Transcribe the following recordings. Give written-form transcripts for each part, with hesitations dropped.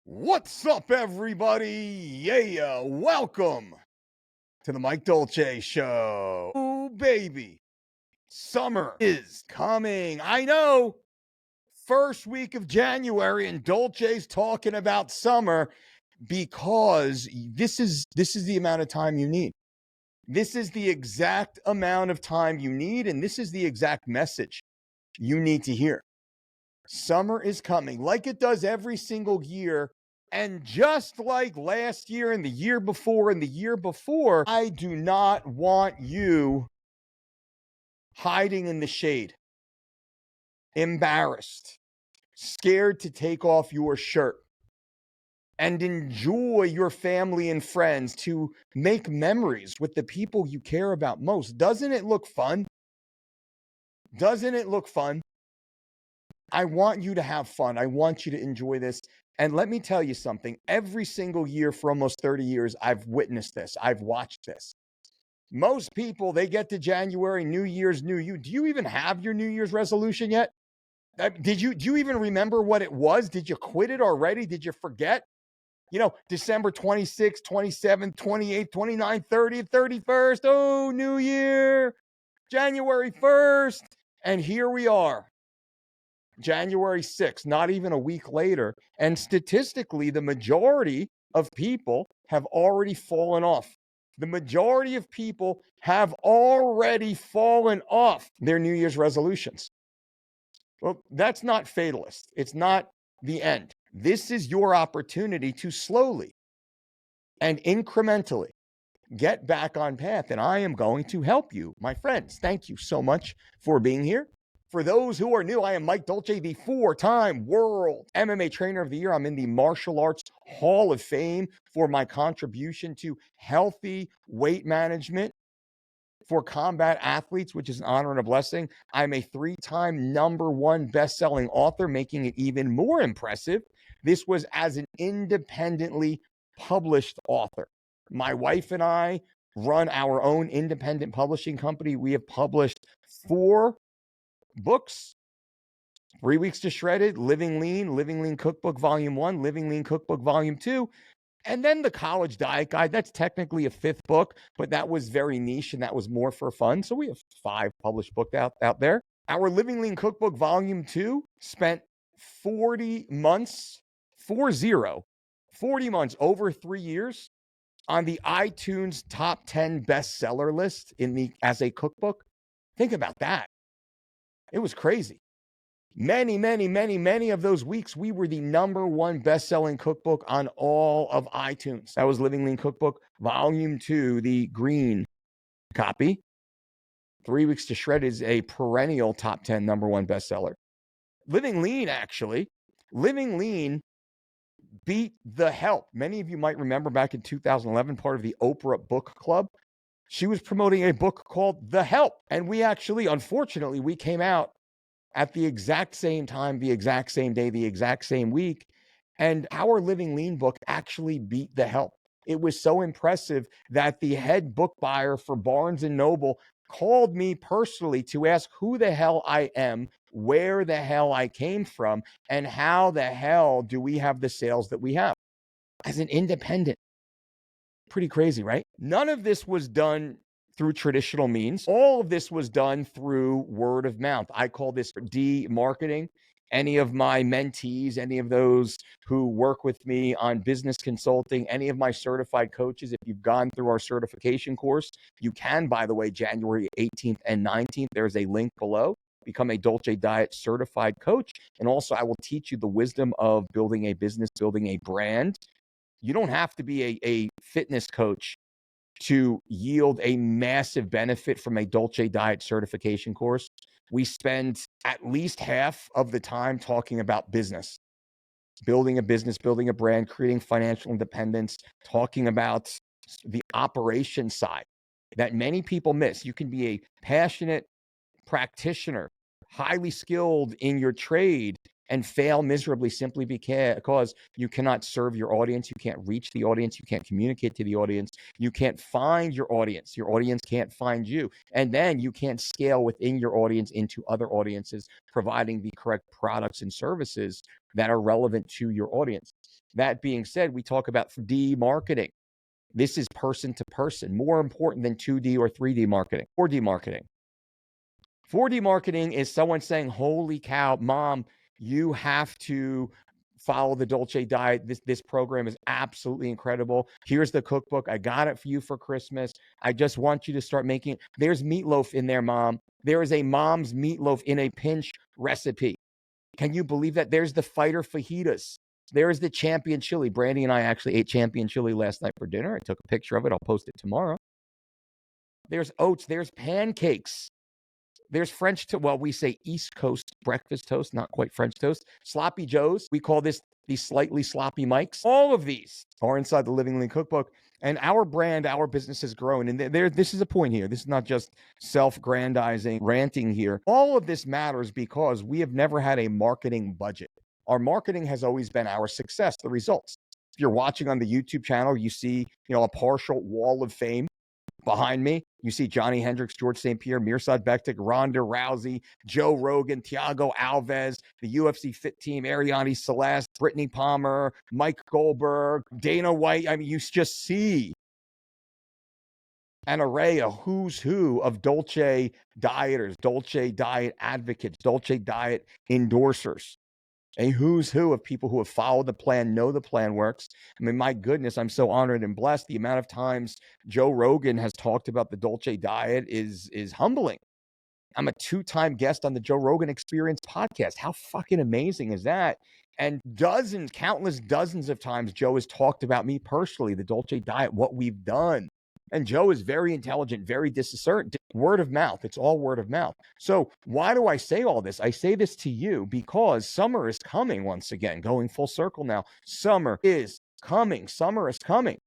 What's up, everybody? Yeah, welcome to the Mike Dolce Show. Oh, baby, summer is coming. I know, first week of January, and Dolce's talking about summer because this is the amount of time you need. This is the exact amount of time you need, and this is the exact message you need to hear. Summer is coming, like it does every single year. And just like last year and the year before and the year before, I do not want you hiding in the shade, embarrassed, scared to take off your shirt and enjoy your family and friends, to make memories with the people you care about most. Doesn't it look fun? Doesn't it look fun? I want you to have fun. I want you to enjoy this. And let me tell you something. Every single year for almost 30 years, I've witnessed this. I've watched this. Most people, they get to January, New Year's, New You. Do you even have your New Year's resolution yet? Do you even remember what it was? Did you quit it already? Did you forget? You know, December 26th, 27th, 28th, 29th, 30th, 31st. Oh, New Year, January 1st. And here we are. January 6th, not even a week later. And statistically, the majority of people have already fallen off. The majority of people have already fallen off their New Year's resolutions. Well, that's not fatalist. It's not the end. This is your opportunity to slowly and incrementally get back on path. And I am going to help you, my friends. Thank you so much for being here. For those who are new, I am Mike Dolce, the 4-time World MMA Trainer of the Year. I'm in the Martial Arts Hall of Fame for my contribution to healthy weight management for combat athletes, which is an honor and a blessing. I'm a 3-time #1 best-selling author, making it even more impressive. This was as an independently published author. My wife and I run our own independent publishing company. We have published 4 books: 3 Weeks to Shredded, Living Lean Cookbook Volume 1, Living Lean Cookbook Volume 2, and then the College Diet Guide. That's technically a 5th book, but that was very niche and that was more for fun. So we have 5 published books out there. Our Living Lean Cookbook Volume 2 spent 40 months, 40 months, over 3 years, on the iTunes top 10 bestseller list as a cookbook. Think about that. It was crazy. Many of those weeks, we were the #1 best-selling cookbook on all of iTunes. That was Living Lean Cookbook Volume 2, the green copy. 3 Weeks to Shred is a perennial top 10 #1 bestseller. Living Lean beat The Help. Many of you might remember back in 2011, part of the Oprah Book Club. She was promoting a book called The Help. And we actually, unfortunately, we came out at the exact same time, the exact same day, the exact same week. And our Living Lean book actually beat The Help. It was so impressive that the head book buyer for Barnes & Noble called me personally to ask who the hell I am, where the hell I came from, and how the hell do we have the sales that we have as an independent. Pretty crazy, right? None of this was done through traditional means. All of this was done through word of mouth. I call this marketing. Any of my mentees, any of those who work with me on business consulting, any of my certified coaches, if you've gone through our certification course, you can, by the way, January 18th and 19th, there's a link below. Become a Dolce Diet certified coach. And also, I will teach you the wisdom of building a business, building a brand. You don't have to be a fitness coach to yield a massive benefit from a Dolce Diet certification course. We spend at least half of the time talking about business, building a business, building a brand, creating financial independence, talking about the operation side that many people miss. You can be a passionate practitioner, highly skilled in your trade, and fail miserably simply because you cannot serve your audience, you can't reach the audience, you can't communicate to the audience, you can't find your audience can't find you, and then you can't scale within your audience into other audiences, providing the correct products and services that are relevant to your audience. That being said, we talk about 4D marketing. This is person to person, more important than 2D or 3D marketing. 4D marketing. 4D marketing is someone saying, holy cow, mom, you have to follow the Dolce diet. This program is absolutely incredible. Here's the cookbook. I got it for you for Christmas. I just want you to start making it. There's meatloaf in there, mom. There is a mom's meatloaf in a pinch recipe. Can you believe that? There's the fighter fajitas. There's the champion chili. Brandy and I actually ate champion chili last night for dinner. I took a picture of it. I'll post it tomorrow. There's oats. There's pancakes. There's French toast. Well, we say East Coast breakfast toast, not quite French toast. Sloppy Joes. We call this the slightly sloppy Mikes. All of these are inside the Living Lean Cookbook. And our brand, our business has grown. And this is a point here. This is not just self-grandizing, ranting here. All of this matters because we have never had a marketing budget. Our marketing has always been our success, the results. If you're watching on the YouTube channel, you see, a partial wall of fame. Behind me, you see Johnny Hendricks, George St. Pierre, Mirsad Bektik, Ronda Rousey, Joe Rogan, Thiago Alves, the UFC Fit Team, Ariane Celeste, Brittany Palmer, Mike Goldberg, Dana White. I mean, you just see an array, a who's who of Dolce dieters, Dolce diet advocates, Dolce diet endorsers. A who's who of people who have followed the plan, know the plan works. I mean, my goodness, I'm so honored and blessed. The amount of times Joe Rogan has talked about the Dolce diet is humbling. I'm a 2-time guest on the Joe Rogan Experience podcast. How fucking amazing is that? And countless dozens of times Joe has talked about me personally, the Dolce diet, what we've done. And Joe is very intelligent, very discerned. Word of mouth. It's all word of mouth. So why do I say all this? I say this to you because summer is coming once again, going full circle now. Summer is coming. Summer is coming.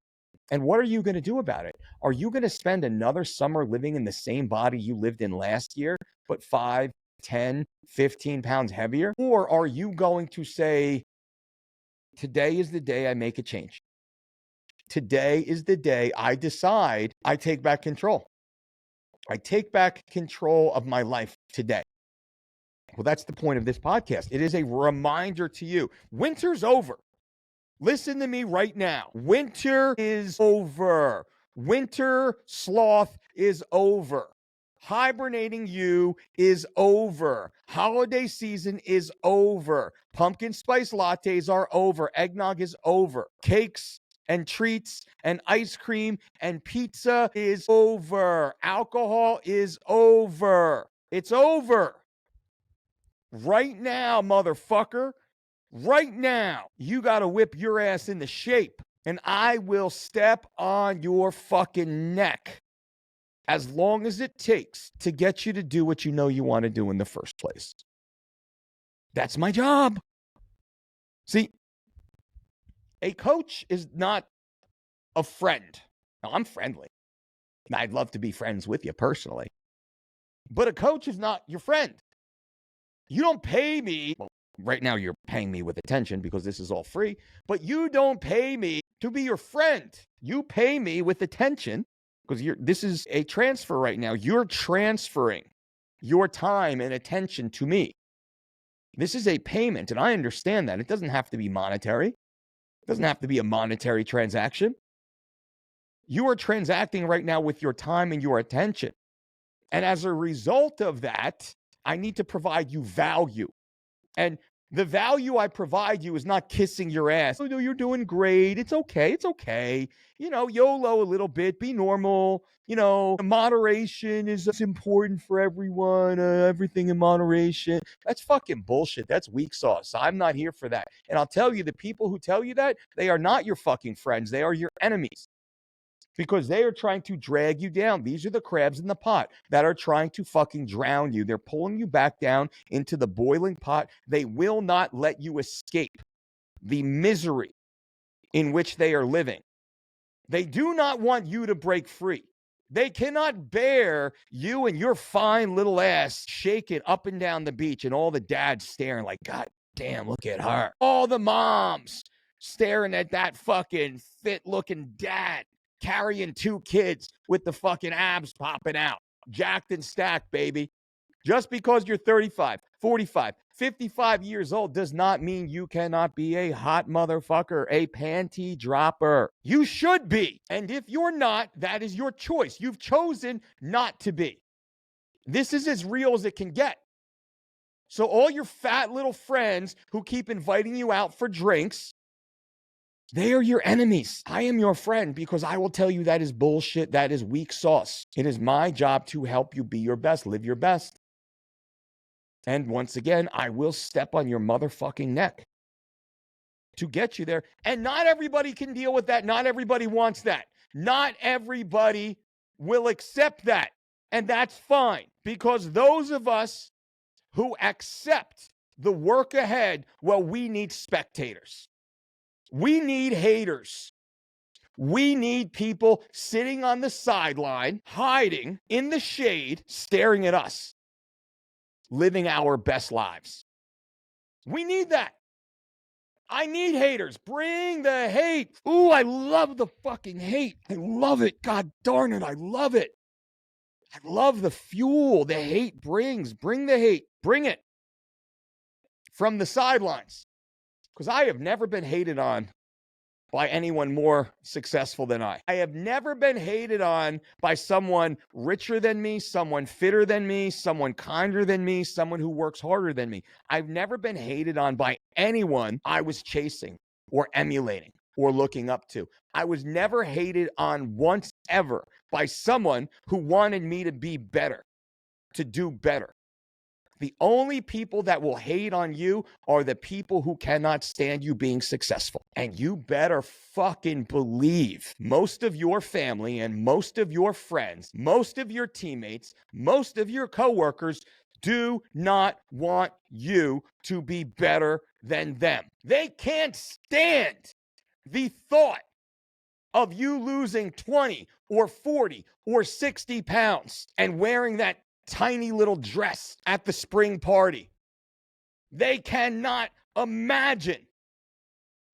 And what are you going to do about it? Are you going to spend another summer living in the same body you lived in last year, but 5, 10, 15 pounds heavier? Or are you going to say, today is the day I make a change? Today is the day I decide I take back control. I take back control of my life today. Well, that's the point of this podcast. It is a reminder to you. Winter's over. Listen to me right now. Winter is over. Winter sloth is over. Hibernating you is over. Holiday season is over. Pumpkin spice lattes are over. Eggnog is over. Cakes and treats and ice cream and pizza is over. Alcohol is over. It's over. Right now, motherfucker. Right now, you got to whip your ass into shape, and I will step on your fucking neck as long as it takes to get you to do what you know you want to do in the first place. That's my job. See, a coach is not a friend. Now, I'm friendly. I'd love to be friends with you personally. But a coach is not your friend. You don't pay me. Well, right now you're paying me with attention because this is all free. But you don't pay me to be your friend. You pay me with attention because this is a transfer right now. You're transferring your time and attention to me. This is a payment, and I understand that. It doesn't have to be monetary. It doesn't have to be a monetary transaction. You are transacting right now with your time and your attention. And as a result of that, I need to provide you value. And the value I provide you is not kissing your ass. Oh, no, you're doing great. It's okay. It's okay. YOLO a little bit. Be normal. Moderation is important for everyone. Everything in moderation. That's fucking bullshit. That's weak sauce. I'm not here for that. And I'll tell you, the people who tell you that, they are not your fucking friends. They are your enemies. Because they are trying to drag you down. These are the crabs in the pot that are trying to fucking drown you. They're pulling you back down into the boiling pot. They will not let you escape the misery in which they are living. They do not want you to break free. They cannot bear you and your fine little ass shaking up and down the beach and all the dads staring like, God damn, look at her. All the moms staring at that fucking fit-looking dad carrying 2 kids with the fucking abs popping out. Jacked and stacked, baby. Just because you're 35, 45, 55 years old does not mean you cannot be a hot motherfucker, a panty dropper. You should be. And if you're not, that is your choice. You've chosen not to be. This is as real as it can get. So all your fat little friends who keep inviting you out for drinks, they are your enemies. I am your friend because I will tell you that is bullshit. That is weak sauce. It is my job to help you be your best, live your best. And once again, I will step on your motherfucking neck to get you there. And not everybody can deal with that. Not everybody wants that. Not everybody will accept that. And that's fine, because those of us who accept the work ahead, well, we need spectators. We need haters. We need people sitting on the sideline, hiding in the shade, staring at us, living our best lives. We need that. I need haters. Bring the hate. Ooh, I love the fucking hate. I love it. God darn it. I love it. I love the fuel the hate brings. Bring the hate. Bring it from the sidelines. Because I have never been hated on by anyone more successful than I. I have never been hated on by someone richer than me, someone fitter than me, someone kinder than me, someone who works harder than me. I've never been hated on by anyone I was chasing or emulating or looking up to. I was never hated on once ever by someone who wanted me to be better, to do better. The only people that will hate on you are the people who cannot stand you being successful. And you better fucking believe most of your family and most of your friends, most of your teammates, most of your coworkers do not want you to be better than them. They can't stand the thought of you losing 20 or 40 or 60 pounds and wearing that tiny little dress at the spring party. They cannot imagine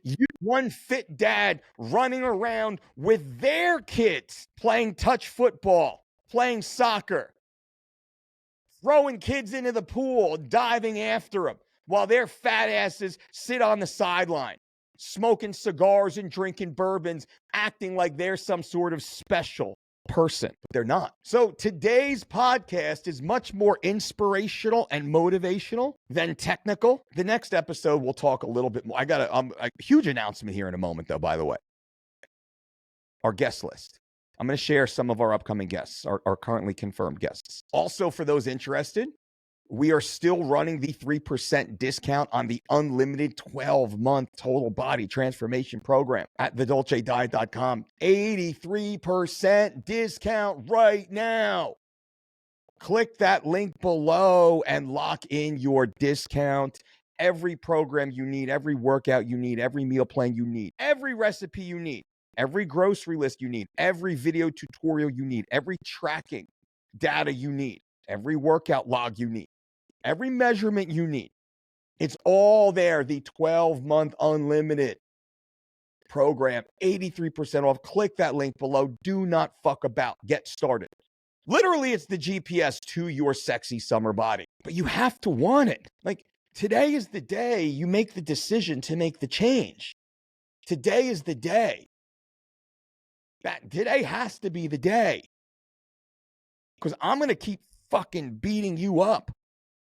you, one fit dad, running around with their kids playing touch football, playing soccer, throwing kids into the pool, diving after them, while their fat asses sit on the sideline, smoking cigars and drinking bourbons, acting like they're some sort of special person. They're not. So today's podcast is much more inspirational and motivational than technical. The next episode we'll talk a little bit more. I got a huge announcement here in a moment, though, by the way. Our guest list. I'm going to share some of our upcoming guests, our currently confirmed guests. Also, for those interested, we are still running the 3% discount on the unlimited 12-month total body transformation program at thedolcediet.com. 83% discount right now. Click that link below and lock in your discount. Every program you need, every workout you need, every meal plan you need, every recipe you need, every grocery list you need, every video tutorial you need, every tracking data you need, every workout log you need, every measurement you need. It's all there. The 12-month unlimited program, 83% off. Click that link below. Do not fuck about. Get started. Literally, it's the GPS to your sexy summer body. But you have to want it. Like, today is the day you make the decision to make the change. Today is the day. Today has to be the day. Because I'm going to keep fucking beating you up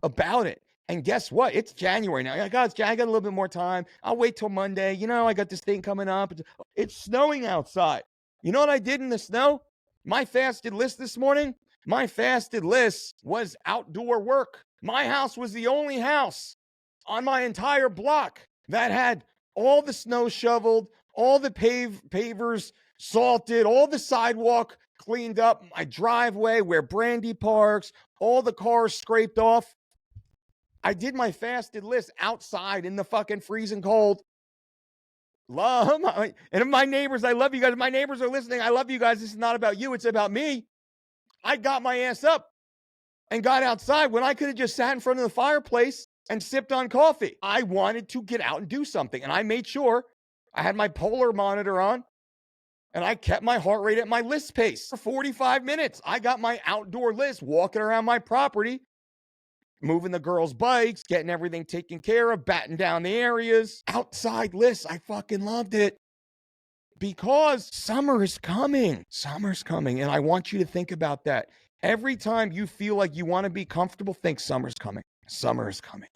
about it. And guess what? It's January now. I got a little bit more time. I'll wait till Monday. You know, I got this thing coming up. It's snowing outside. You know what I did in the snow? My fasted list this morning, my fasted list was outdoor work. My house was the only house on my entire block that had all the snow shoveled, all the pavers salted, all the sidewalk cleaned up, my driveway where Brandy parks, all the cars scraped off. I did my fasted list outside in the fucking freezing cold. And if my neighbors, I love you guys. If my neighbors are listening, I love you guys. This is not about you. It's about me. I got my ass up and got outside when I could have just sat in front of the fireplace and sipped on coffee. I wanted to get out and do something. And I made sure I had my polar monitor on and I kept my heart rate at my list pace for 45 minutes. I got my outdoor list, walking around my property, moving the girls' bikes, getting everything taken care of, batting down the areas. Outside lists. I fucking loved it. Because summer is coming. Summer's coming. And I want you to think about that. Every time you feel like you want to be comfortable, think summer's coming. Summer is coming.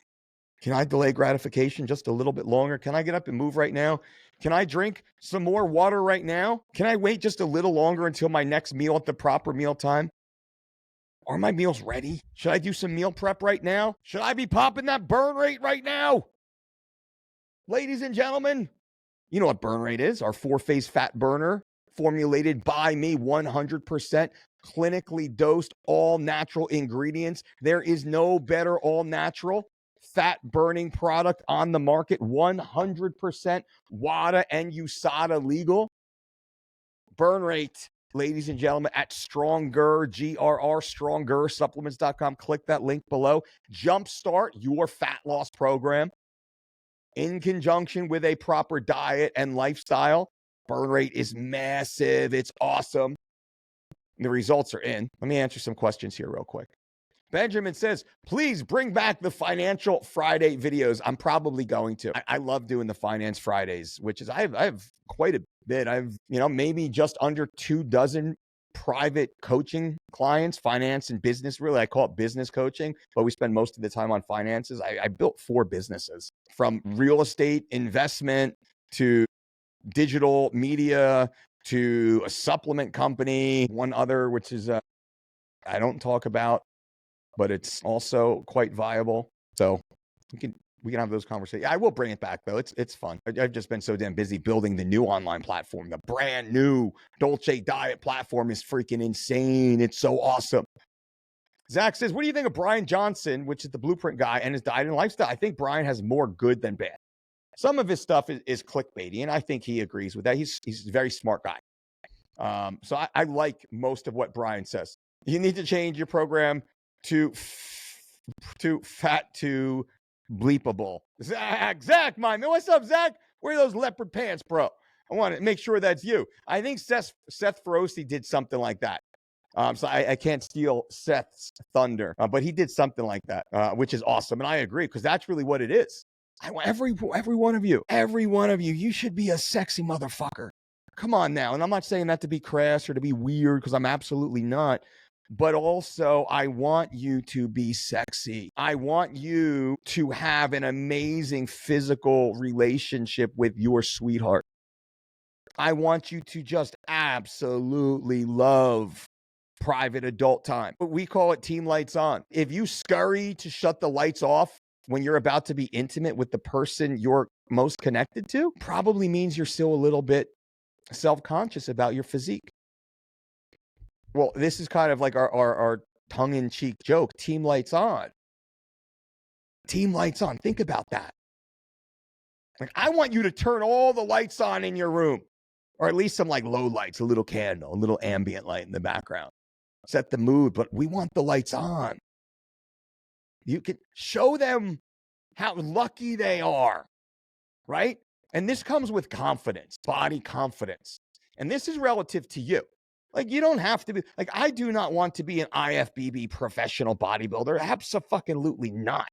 Can I delay gratification just a little bit longer? Can I get up and move right now? Can I drink some more water right now? Can I wait just a little longer until my next meal at the proper meal time? Are my meals ready? Should I do some meal prep right now? Should I be popping that burn rate right now? Ladies and gentlemen, you know what burn rate is, our 4-phase fat burner, formulated by me, 100% clinically dosed, all natural ingredients. There is no better all natural fat burning product on the market, 100% WADA and USADA legal. Burn rate, ladies and gentlemen, at Stronger, GRR, StrongerSupplements.com. Click that link below. Jumpstart your fat loss program in conjunction with a proper diet and lifestyle. Burn rate is massive. It's awesome. The results are in. Let me answer some questions here real quick. Benjamin says, please bring back the Financial Friday videos. I'm probably going to. I love doing the Finance Fridays, which is, I have quite a bit. I've, maybe just under 24 private coaching clients, finance and business. Really, I call it business coaching, but we spend most of the time on finances. I built 4 businesses, from real estate investment to digital media to a supplement company. One other, which is I don't talk about, but it's also quite viable. So we can have those conversations. I will bring it back though. It's fun. I've just been so damn busy building the new online platform. The brand new Dolce Diet platform is freaking insane. It's so awesome. Zach says, what do you think of Brian Johnson, which is the blueprint guy, and his diet and lifestyle? I think Brian has more good than bad. Some of his stuff is clickbaity, and I think he agrees with that. He's a very smart guy. So I like most of what Brian says. You need to change your program to fat to bleepable. Zack, my man. What's up, Zack? Where are those leopard pants, bro? I want to make sure that's you. I think Seth Feroci did something like that. So I can't steal Seth's thunder, but he did something like that, which is awesome. And I agree, because that's really what it is. I want every one of you, you should be a sexy motherfucker. Come on now. And I'm not saying that to be crass or to be weird, because I'm absolutely not. But also, I want you to be sexy. I want you to have an amazing physical relationship with your sweetheart. I want you to just absolutely love private adult time. We call it team lights on. If you scurry to shut the lights off when you're about to be intimate with the person you're most connected to, probably means you're still a little bit self-conscious about your physique. Well, this is kind of like our tongue-in-cheek joke. Team lights on. Team lights on. Think about that. Like, I want you to turn all the lights on in your room, or at least some like low lights, a little candle, a little ambient light in the background. Set the mood, but we want the lights on. You can show them how lucky they are, right? And this comes with confidence, body confidence. And this is relative to you. Like, you don't have to be, like, I do not want to be an IFBB professional bodybuilder. Abso-fucking-lutely not.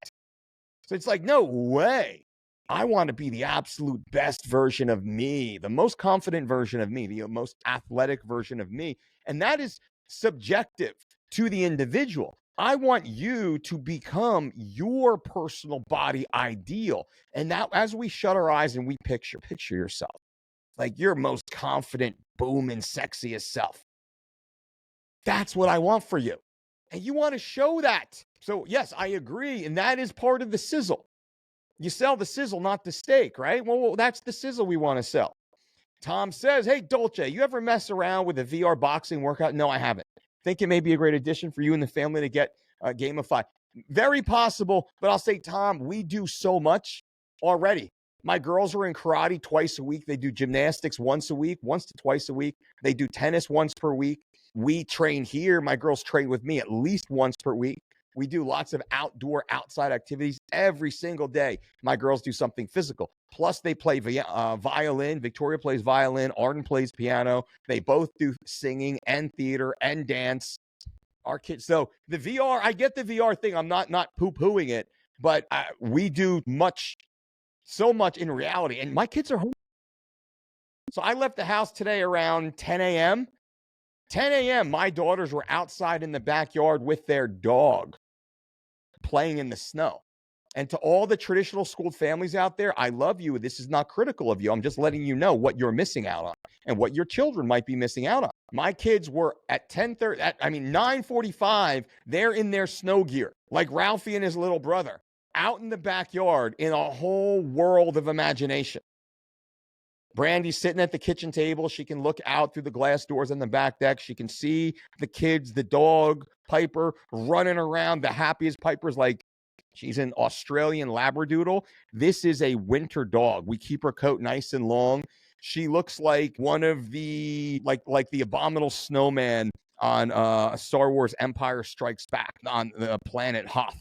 So it's like, no way. I want to be the absolute best version of me, the most confident version of me, the most athletic version of me. And that is subjective to the individual. I want you to become your personal body ideal. And now, as we shut our eyes and we picture yourself like your most confident, booming, sexiest self. That's what I want for you. And you want to show that. So yes, I agree. And that is part of the sizzle. You sell the sizzle, not the steak, right? Well, that's the sizzle we want to sell. Tom says, hey, Dolce, you ever mess around with a VR boxing workout? No, I haven't. Think it may be a great addition for you and the family to get gamified. Very possible, but I'll say, Tom, we do so much already. My girls are in karate twice a week. They do gymnastics once to twice a week. They do tennis once per week. We train here. My girls train with me at least once per week. We do lots of outdoor, outside activities every single day. My girls do something physical. Plus, they play violin. Victoria plays violin. Arden plays piano. They both do singing and theater and dance. Our kids. So the VR, I get the VR thing. I'm not poo-pooing it, but we do so much in reality. And my kids are home. So I left the house today around 10 a.m. 10 a.m., my daughters were outside in the backyard with their dog playing in the snow. And to all the traditional schooled families out there, I love you. This is not critical of you. I'm just letting you know what you're missing out on and what your children might be missing out on. My kids were at 9:45, they're in their snow gear, like Ralphie and his little brother, out in the backyard in a whole world of imagination. Brandy's sitting at the kitchen table. She can look out through the glass doors on the back deck. She can see the kids, the dog, Piper, running around. The happiest Piper's like she's an Australian Labradoodle. This is a winter dog. We keep her coat nice and long. She looks like one of the, like the abominable snowman on Star Wars Empire Strikes Back on the planet Hoth.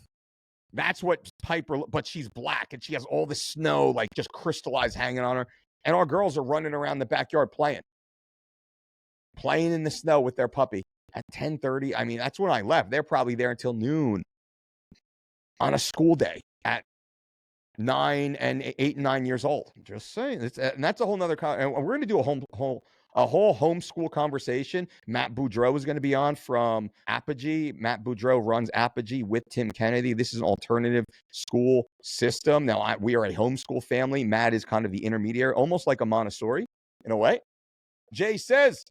That's what Piper, but she's black and she has all the snow like just crystallized hanging on her. And our girls are running around the backyard playing in the snow with their puppy at 10:30. I mean, that's when I left. They're probably there until noon on a school day at 8 and 9 years old. Just saying. And that's a whole nother, and we're going to do a whole homeschool conversation. Matt Boudreau is going to be on from Apogee. Matt Boudreau runs Apogee with Tim Kennedy. This is an alternative school system. Now, we are a homeschool family. Matt is kind of the intermediary, almost like a Montessori in a way. Jay says,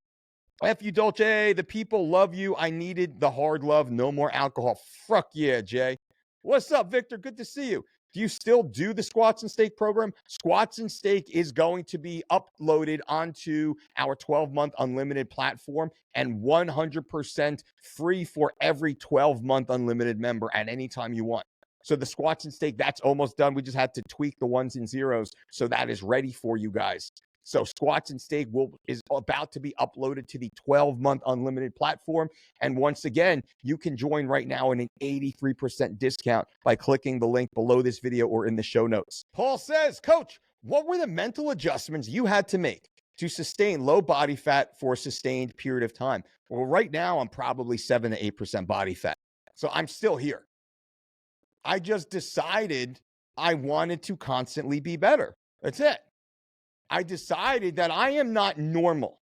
F you, Dolce. The people love you. I needed the hard love. No more alcohol. Fuck yeah, Jay. What's up, Victor? Good to see you. Do you still do the Squats and Steak program? Squats and Steak is going to be uploaded onto our 12-month unlimited platform and 100% free for every 12-month unlimited member at any time you want. So the Squats and Steak, that's almost done. We just had to tweak the ones and zeros. So that is ready for you guys. So Squats and Steak is about to be uploaded to the 12-month unlimited platform. And once again, you can join right now in an 83% discount by clicking the link below this video or in the show notes. Paul says, Coach, what were the mental adjustments you had to make to sustain low body fat for a sustained period of time? Well, right now, I'm probably 7 to 8% body fat. So I'm still here. I just decided I wanted to constantly be better. That's it. I decided that I am not normal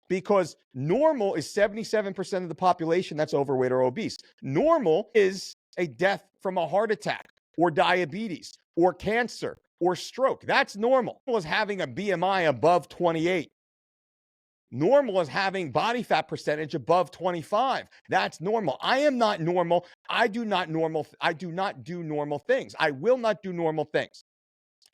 because normal is 77% of the population that's overweight or obese. Normal is a death from a heart attack or diabetes or cancer or stroke. That's normal. Normal is having a BMI above 28. Normal is having body fat percentage above 25. That's normal. I am not normal. I do not do normal things. I will not do normal things.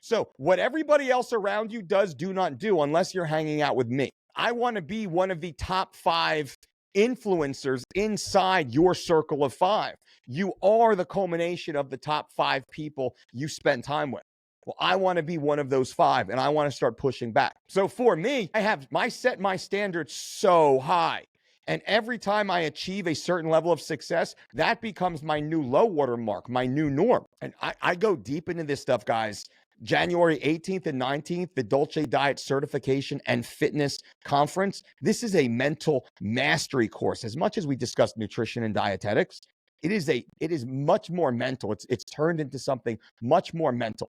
So what everybody else around you does, do not do unless you're hanging out with me. I want to be one of the top 5 influencers inside your circle of 5. You are the culmination of the top 5 people you spend time with. Well, I want to be one of those 5 and I want to start pushing back. So for me, I set my standards so high. And every time I achieve a certain level of success, that becomes my new low water mark, my new norm. And I go deep into this stuff, guys. January 18th and 19th, the Dolce Diet Certification and Fitness Conference. This is a mental mastery course. As much as we discuss nutrition and dietetics, it is much more mental. It's turned into something much more mental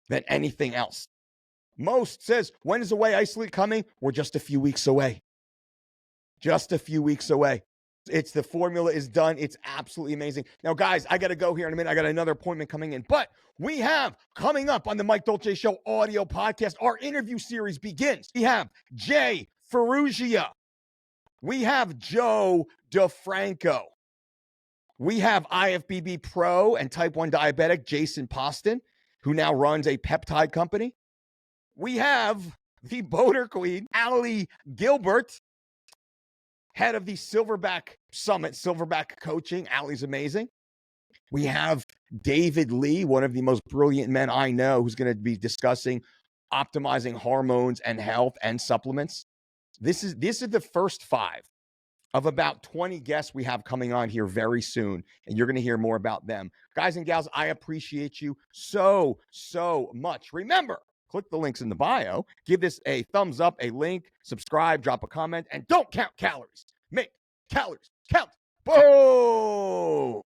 than anything else. Most says, when is Away Isolate coming? We're just a few weeks away. Just a few weeks away. The formula is done. It's absolutely amazing. Now, guys, I got to go here in a minute. I got another appointment coming in, but we have coming up on the Mike Dolce Show audio podcast, our interview series begins. We have Jay Ferrugia. We have Joe DeFranco. We have IFBB Pro and type 1 diabetic Jason Poston, who now runs a peptide company. We have the Boater Queen, Allie Gilbert, head of the Silverback Summit, Silverback Coaching. Allie's amazing. We have David Lee, one of the most brilliant men I know, who's going to be discussing optimizing hormones and health and supplements. This is the first 5 of about 20 guests we have coming on here very soon, and you're going to hear more about them. Guys and gals, I appreciate you so, so much. Remember, click the links in the bio, give this a thumbs up, a link, subscribe, drop a comment, and don't count calories. Make calories count. Boom!